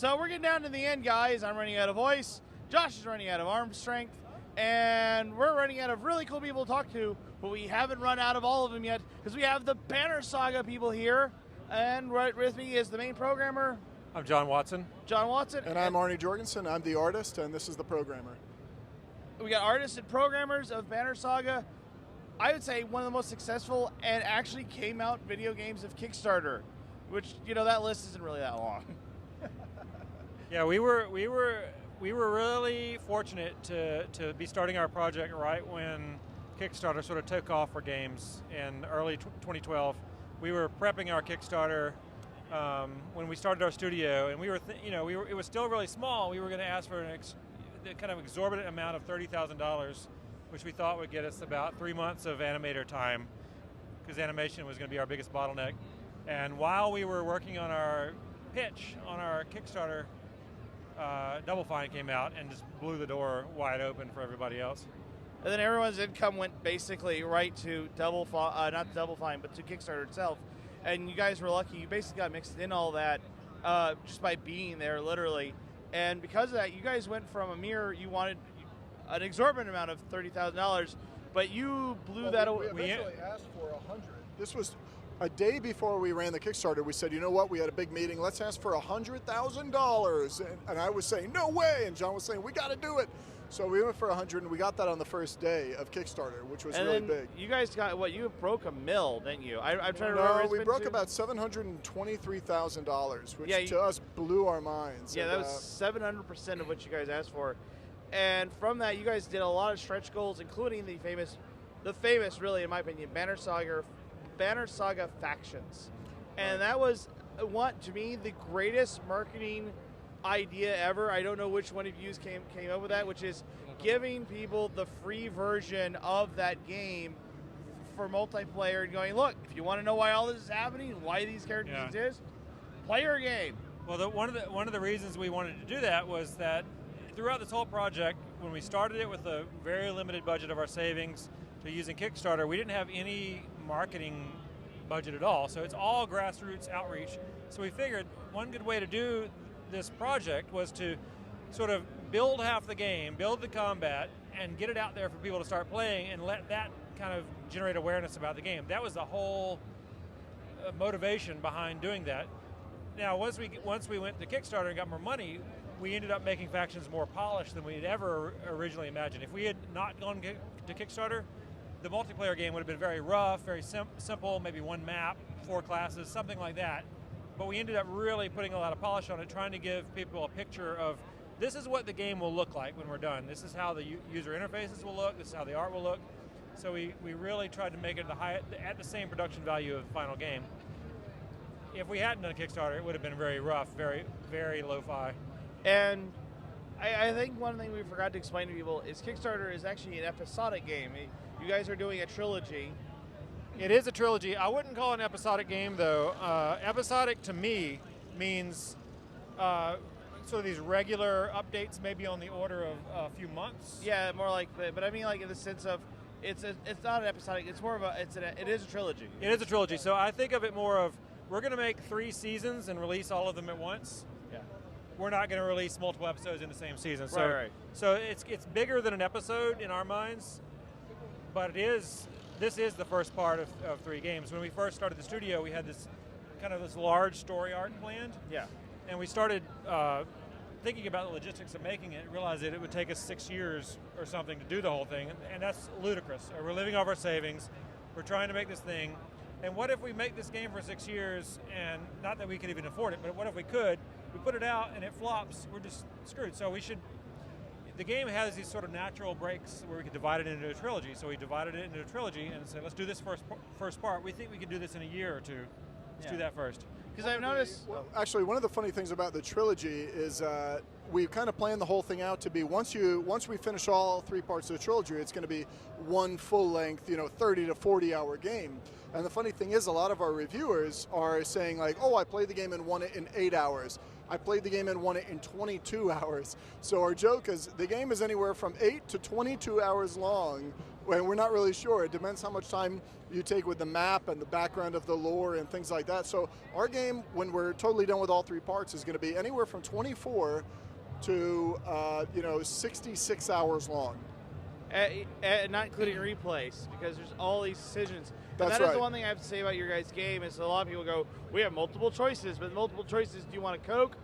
So we're getting down to the end, guys. I'm running out of voice. Josh is running out of arm strength. And we're running out of really cool people to talk to, but we haven't run out of all of them yet because we have the Banner Saga people here. And right with me is the main programmer. I'm John Watson. John Watson. And I'm Arnie Jorgensen. I'm the artist, and this is the programmer. We got artists and programmers of Banner Saga. I would say one of the most successful and actually came out video games of Kickstarter, which, you know, that list isn't really that long. Yeah, we were really fortunate to be starting our project right when Kickstarter sort of took off for games in early 2012. We were prepping our Kickstarter when we started our studio, and it was still really small. We were going to ask for a kind of exorbitant amount of $30,000, which we thought would get us about 3 months of animator time, because animation was going to be our biggest bottleneck. And while we were working on our pitch on our Kickstarter, Double Fine came out and just blew the door wide open for everybody else. And then everyone's income went basically right to not Double Fine, but to Kickstarter itself. And you guys were lucky. You basically got mixed in all that just by being there, literally. And because of that, you guys went from you wanted an exorbitant amount of $30,000, but you blew that away. We eventually asked for 100. This was a day before we ran the Kickstarter. We said, you know what, we had a big meeting, let's ask for $100,000. And I was saying, no way, and John was saying, we got to do it. So we went for 100, and we got that on the first day of Kickstarter, which was really big. You guys got, you broke $1 million, didn't you? I'm trying to remember. No, we broke about $723,000, which to us blew our minds. Yeah, that was 700% of what you guys asked for. And from that, you guys did a lot of stretch goals, including the famous, really, in my opinion, Banner Saga factions. And that was, to me, the greatest marketing idea ever. I don't know which one of you came up with that, which is giving people the free version of that game for multiplayer and going, look, if you want to know why all this is happening, why these characters exist, play your game. Well, one of the reasons we wanted to do that was that throughout this whole project, when we started it with a very limited budget of our savings to using Kickstarter, we didn't have any marketing budget at all. So it's all grassroots outreach. So we figured one good way to do this project was to sort of build half the game, build the combat, and get it out there for people to start playing and let that kind of generate awareness about the game. That was the whole motivation behind doing that. Now, once we went to Kickstarter and got more money, we ended up making factions more polished than we had ever originally imagined. If we had not gone to Kickstarter, the multiplayer game would have been very rough, very simple, maybe one map, 4 classes, something like that. But we ended up really putting a lot of polish on it, trying to give people a picture of this is what the game will look like when we're done. This is how the user interfaces will look. This is how the art will look. So we really tried to make it at the same production value of the final game. If we hadn't done a Kickstarter, it would have been very rough, very, very lo-fi. And I think one thing we forgot to explain to people is Kickstarter is actually an episodic game. You guys are doing a trilogy. It is a trilogy. I wouldn't call it an episodic game, though. Episodic to me means sort of these regular updates, maybe on the order of a few months. Yeah, more like, but I mean like in the sense of it's not an episodic. It's more of it is a trilogy. It is a trilogy. So I think of it more of we're going to make 3 seasons and release all of them at once. Yeah. We're not going to release multiple episodes in the same season. So, right. So it's bigger than an episode in our minds, but this is the first part of 3 games. When we first started the studio, we had this large story arc planned. Yeah. And we started thinking about the logistics of making it, realized that it would take us 6 years or something to do the whole thing, and that's ludicrous. We're living off our savings. We're trying to make this thing. And what if we make this game for 6 years, and not that we could even afford it, but what if we could, we put it out and it flops, we're just screwed. So the game has these sort of natural breaks where we could divide it into a trilogy. So we divided it into a trilogy and said, let's do this first part. We think we could do this in a year or 2. Let's do that first. Because I've noticed... Well, actually, one of the funny things about the trilogy is we kind of planned the whole thing out to be once we finish all 3 parts of the trilogy, it's going to be one full-length, 30 to 40-hour game. And the funny thing is, a lot of our reviewers are saying like, "Oh, I played the game in 8 hours." I played the game and won it in 22 hours. So our joke is the game is anywhere from 8 to 22 hours long, and we're not really sure. It depends how much time you take with the map and the background of the lore and things like that. So our game, when we're totally done with all 3 parts, is going to be anywhere from 24 to 66 hours long. Not including replays, because there's all these decisions. And That's that is right. the one thing I have to say about your guys' game is a lot of people go, we have multiple choices, but multiple choices, do you want a Coke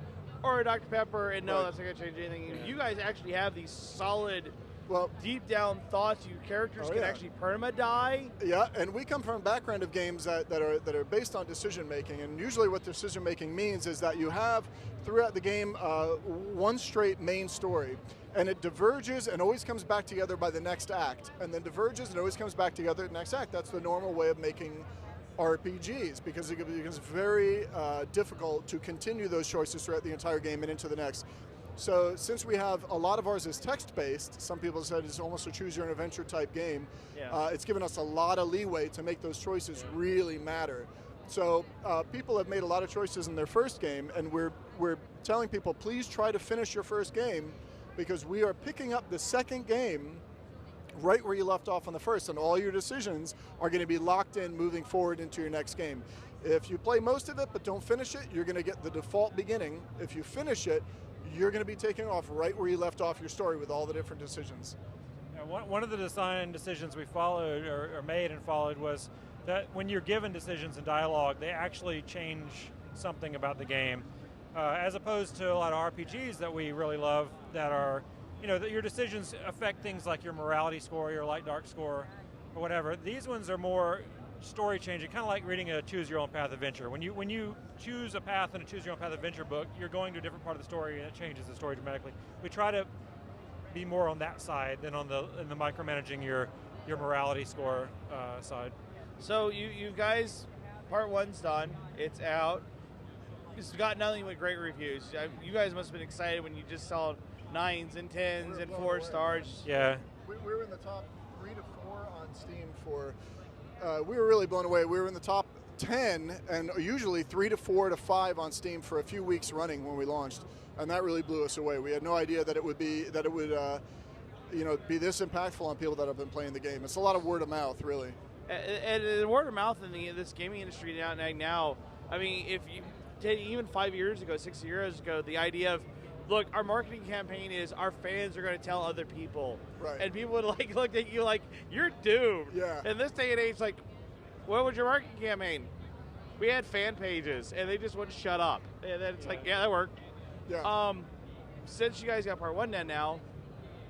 or a Dr. Pepper? And no, Right. that's not going to change anything. You guys actually have these solid, Well, deep down thoughts. You characters Oh, can yeah. actually perma-die. yeah, and we come from a background of games that are based on decision making, and usually what decision making means is that you have throughout the game one straight main story, and it diverges and always comes back together by the next act, and then diverges and always comes back together the next act. That's the normal way of making RPGs, because it becomes very difficult to continue those choices throughout the entire game and into the next. So since we have a lot of ours is text-based, some people said it's almost a choose-your-own-adventure type game, Yeah. it's given us a lot of leeway to make those choices really matter. So people have made a lot of choices in their first game, and we're telling people, please try to finish your first game, because we are picking up the second game right where you left off on the first, and all your decisions are going to be locked in moving forward into your next game. If you play most of it but don't finish it, you're going to get the default beginning. If you finish it, you're going to be taking off right where you left off your story with all the different decisions. Yeah, one of the design decisions we followed or made and followed was that when you're given decisions in dialogue, they actually change something about the game, as opposed to a lot of RPGs that we really love that are, that your decisions affect things like your morality score, your light dark score, or whatever. These ones are more story changing, kind of like reading a choose your own path adventure. When you choose a path in a choose your own path adventure book, you're going to a different part of the story and it changes the story dramatically. We try to be more on that side than on the micromanaging your morality score side. So you guys, part 1's done. It's out. It's got nothing but great reviews. You guys must have been excited when you just saw 9s and 10s and 4 stars. Yeah. We were in the top 3 to 4 on Steam for. We were really blown away. We were in the top 10, and usually 3 to 4 to 5 on Steam for a few weeks running when we launched, and that really blew us away. We had no idea that it would be this impactful on people that have been playing the game. It's a lot of word of mouth, really. And the word of mouth in this gaming industry now, I mean, if you take even 5 years ago, 6 years ago, the idea of, look, our marketing campaign is our fans are going to tell other people. Right. And people would look at you like, you're doomed. Yeah. In this day and age, like, what was your marketing campaign? We had fan pages, and they just wouldn't shut up. And then it's like, yeah, that worked. Yeah. Since you guys got part 1 done now,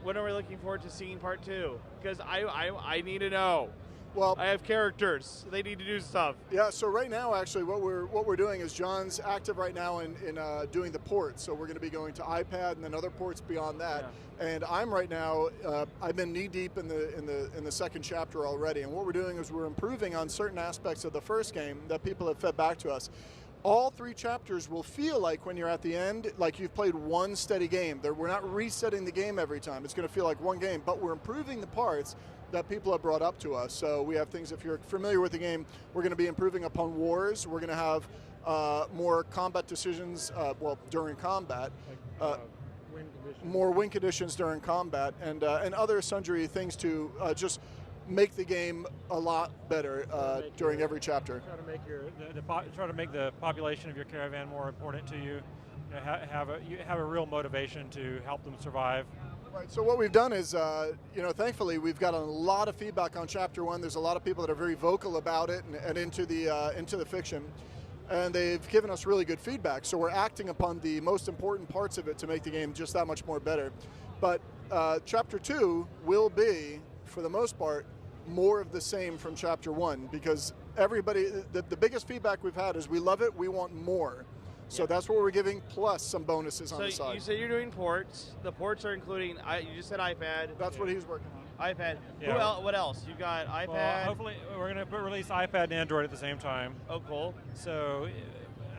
when are we looking forward to seeing part 2? Because I need to know. Well, I have characters. They need to do stuff. yeah. So right now, actually, what we're doing is John's active right now in doing the ports. So we're going to be going to iPad and then other ports beyond that. Yeah. And I'm right now. I've been knee deep in the second chapter already. And what we're doing is we're improving on certain aspects of the first game that people have fed back to us. All 3 chapters will feel like when you're at the end, like you've played one steady game. We're not resetting the game every time. It's going to feel like one game, but we're improving the parts that people have brought up to us. So we have things, if you're familiar with the game, we're going to be improving upon wars. We're going to have more combat decisions, during combat. Win conditions. More win conditions during combat, and other sundry things to just make the game a lot better during every chapter. Try to make the population of your caravan more important to you. You have a real motivation to help them survive. Right. So what we've done is, thankfully we've got a lot of feedback on Chapter 1. There's a lot of people that are very vocal about it and into the fiction, and they've given us really good feedback. So we're acting upon the most important parts of it to make the game just that much more better. But Chapter 2 will be, for the most part, more of the same from Chapter 1, because everybody, the biggest feedback we've had is we love it, we want more. So that's what we're giving, plus some bonuses on the side. So you said you're doing ports. The ports are including, you just said iPad. That's what he's working on. iPad. Yeah. What else? You've got iPad. Well, hopefully we're going to release iPad and Android at the same time. Oh, cool. So,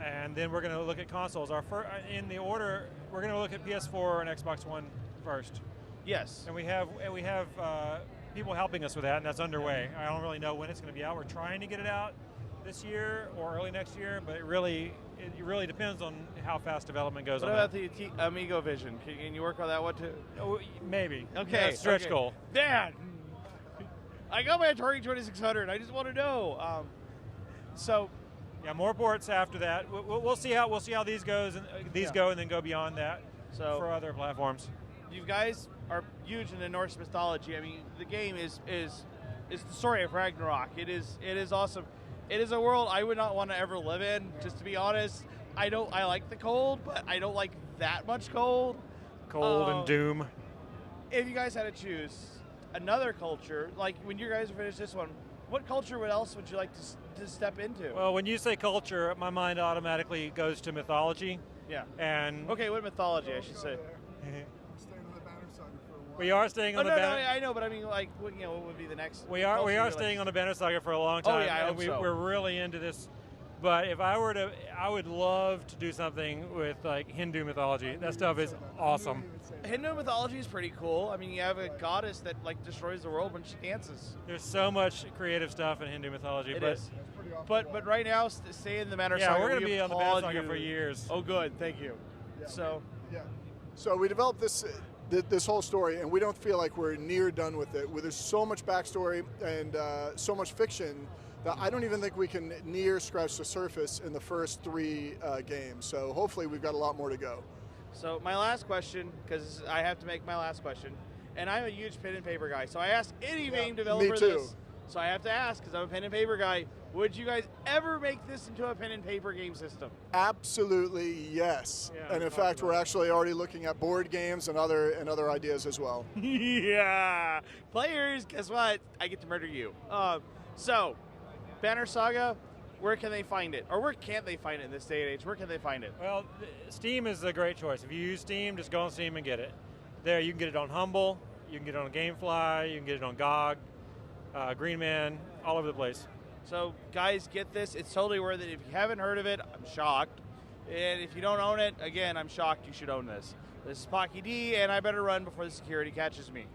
and then we're going to look at consoles. In the order, we're going to look at PS4 and Xbox One first. Yes. And we have people helping us with that, and that's underway. I don't really know when it's going to be out. We're trying to get it out this year or early next year, but it really depends on how fast development goes What on about that. the Amigo Vision? Can you work on that one too? Oh, maybe. Okay. That's stretch goal. Dad, I got my Atari 2600. I just want to know. So, Yeah, more ports after that. We'll see how these goes and go, and then go beyond that for other platforms. you guys are huge into Norse mythology. I mean, the game is the story of Ragnarok. It is awesome. It is a world I would not want to ever live in. Just to be honest, I like the cold, but I don't like that much cold. Cold and doom. If you guys had to choose another culture, like when you guys finish this one, what culture else would you like to step into? Well, when you say culture, my mind automatically goes to mythology. Yeah. And okay, what mythology I should say? I'm staying on the Banner Saga for a while. We are staying on the Banner. No, I know, but I mean, like, what would be the next? We are staying on the Banner Saga for a long time. Oh yeah, I hope so. We're really into this. But if I were to, I would love to do something with like Hindu mythology. That stuff is awesome. Hindu mythology is pretty cool. I mean, you have a goddess that like destroys the world when she dances. There's so much creative stuff in Hindu mythology. It is. But right now, stay in the Banner Saga. Yeah, we're going to be on the Banner Saga for years. Oh, good. Thank you. Yeah. So we developed this whole story, and we don't feel like we're near done with it. There's so much backstory and so much fiction that I don't even think we can near scratch the surface in the first 3 games. So hopefully we've got a lot more to go. So my last question, because I have to make my last question, and I'm a huge pen and paper guy, so I ask any game developer me too. this. So I have to ask, because I'm a pen and paper guy, would you guys ever make this into a pen and paper game system? Absolutely yes. Yeah, and in fact, we're actually already looking at board games and other ideas as well. Yeah. Players, guess what? I get to murder you. So, Banner Saga, where can they find it? Or where can't they find it in this day and age? Where can they find it? Well, Steam is a great choice. If you use Steam, just go on Steam and get it. There, you can get it on Humble, you can get it on GameFly, you can get it on GOG, Green Man, all over the place. So, guys, get this. It's totally worth it. If you haven't heard of it, I'm shocked. And if you don't own it, again, I'm shocked you should own this. This is Pocky D, and I better run before the security catches me.